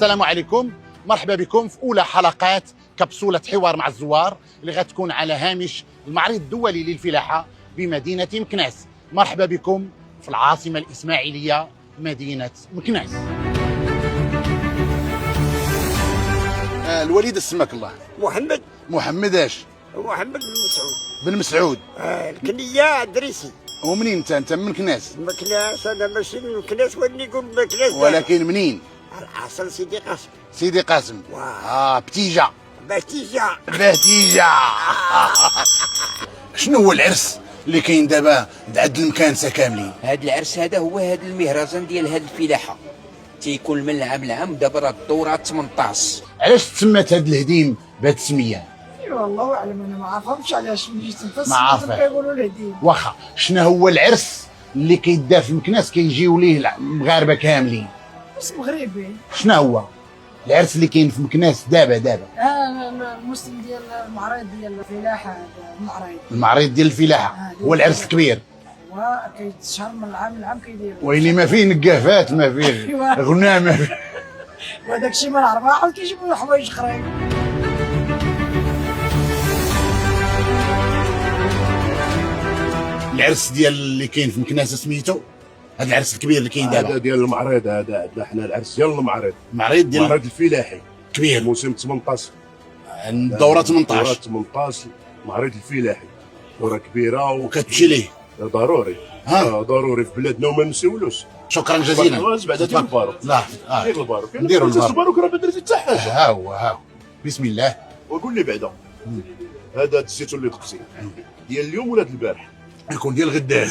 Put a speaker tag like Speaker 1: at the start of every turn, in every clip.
Speaker 1: السلام عليكم، مرحبا بكم في أولى حلقات كبسولة حوار مع الزوار اللي غتكون على هامش المعرض الدولي للفلاحة بمدينة مكناس. مرحبا بكم في العاصمة الإسماعيلية مدينة مكناس. الوليد سماك الله. محمد اش؟
Speaker 2: محمد بن مسعود.
Speaker 1: بن مسعود.
Speaker 2: الكنية دريسي.
Speaker 1: ومنين انت من مكناس؟
Speaker 2: مكناس، انا ماشي من مكناس ولي نقول مكناس،
Speaker 1: ولكن منين؟
Speaker 2: اصل سيدي قاسم.
Speaker 1: سيدي قاسم. بتيجة. بتيجة. شنو هو العرس اللي كاين دابا عند المكانسه كاملين؟
Speaker 3: هذا العرس هذا هو هذا المهرجان ديال هذه الفلاحه، تيكون من العام لعام. دابا راه الدوره 18.
Speaker 1: علاش تسمات هذا الهديم بهذه السميه؟
Speaker 4: والله اعلم، انا ما عارفهمش علاش ملي جيت
Speaker 1: ما عارفه.
Speaker 4: كيقولوا الهديم.
Speaker 1: واخا، شنو هو العرس اللي كيدار في مكناس كيجيو ليه المغاربه كاملين؟
Speaker 4: بس مغربي.
Speaker 1: شنو هو العرس اللي كاين في مكناس دابا؟
Speaker 4: الموسم ديال المعرض ديال الفلاحه،
Speaker 1: المعرض ديال الفلاحه هو العرس الكبير،
Speaker 4: وكيتشهر من العام للعام كيدير.
Speaker 1: ويلي ما فيه نقافات، ما فيه غنى، ما فيه.
Speaker 4: وهذاك الشيء ما نعرفها، حاول كيجيبوا حوايج اخرين.
Speaker 1: العرس ديال اللي كاين في مكناس سميتو هذا العرس الكبير اللي كاين دابا؟
Speaker 5: هذا ديال المعرض، هذا عندنا حنا العرس ديال المعرض.
Speaker 1: المعرض ديال
Speaker 5: المعرض الفلاحي
Speaker 1: كبير،
Speaker 5: موسم 18،
Speaker 1: الدوره 18.
Speaker 5: دوره 18 المعرض الفلاحي، دوره كبيره
Speaker 1: وكتمشي ليه
Speaker 5: ضروري. ضروري في بلادنا وما نسيولوش.
Speaker 1: شكرا جزيلا.
Speaker 5: بعدا ديال الباروك.
Speaker 1: لا
Speaker 5: ديال الباروك،
Speaker 1: نديروا
Speaker 5: الباروك راه ما درتي حتى حاجه.
Speaker 1: ها هو بسم الله.
Speaker 5: وقول لي بعدا هذا الزيتون اللي دقتي ديال اليوم ولا ديال البارح؟
Speaker 1: يكون ديال غدا.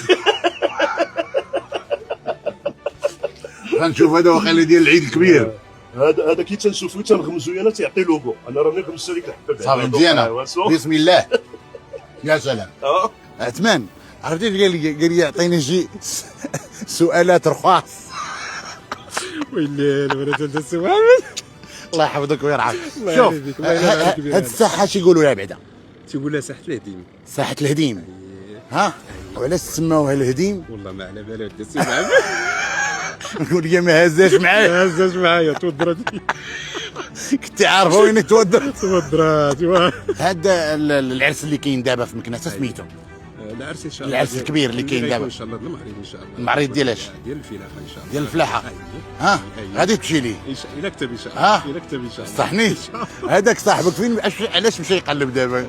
Speaker 1: غنشوف هذا واخا ديال العيد الكبير.
Speaker 5: هذا كي تنشوفو تنغمزو انا تيعطي لوغو، انا راني غمزت لك الحبه.
Speaker 1: صافي مزيانه. بسم الله. يا سلام. عثمان عرفتي قال لي يعطيني شي سؤالات رخاص.
Speaker 6: ويلي الولد هذا السؤال.
Speaker 1: الله يحفظك ويرعاك. شوف هاد الساحه شي يقولوا لها بعدا؟
Speaker 6: تيقول لها ساحه الهديم.
Speaker 1: ساحه الهديم. وعلاش سماوها الهديم؟
Speaker 6: والله ما على بالي ودي السي
Speaker 1: نقول لي ما هزاش معايا.
Speaker 6: ما هزاش معايا، تودرات.
Speaker 1: كنت عارفه وين تودرات.
Speaker 6: تودرات.
Speaker 1: هذا العرس اللي كاين دابا في مكناس سميتو؟
Speaker 6: العرس ان شاء الله،
Speaker 1: العرس الكبير اللي كاين دابا
Speaker 6: ان شاء الله. المعرض ان شاء الله.
Speaker 1: المعرض ديال اش؟
Speaker 6: ديال الفلاحه ان شاء الله.
Speaker 1: ديال الفلاحه. غادي تمشي ليه؟
Speaker 6: الى كتب ان شاء الله. الى كتب ان شاء الله.
Speaker 1: صحنيش. هذاك صاحبك فين؟ علاش مشى يقلب دابا؟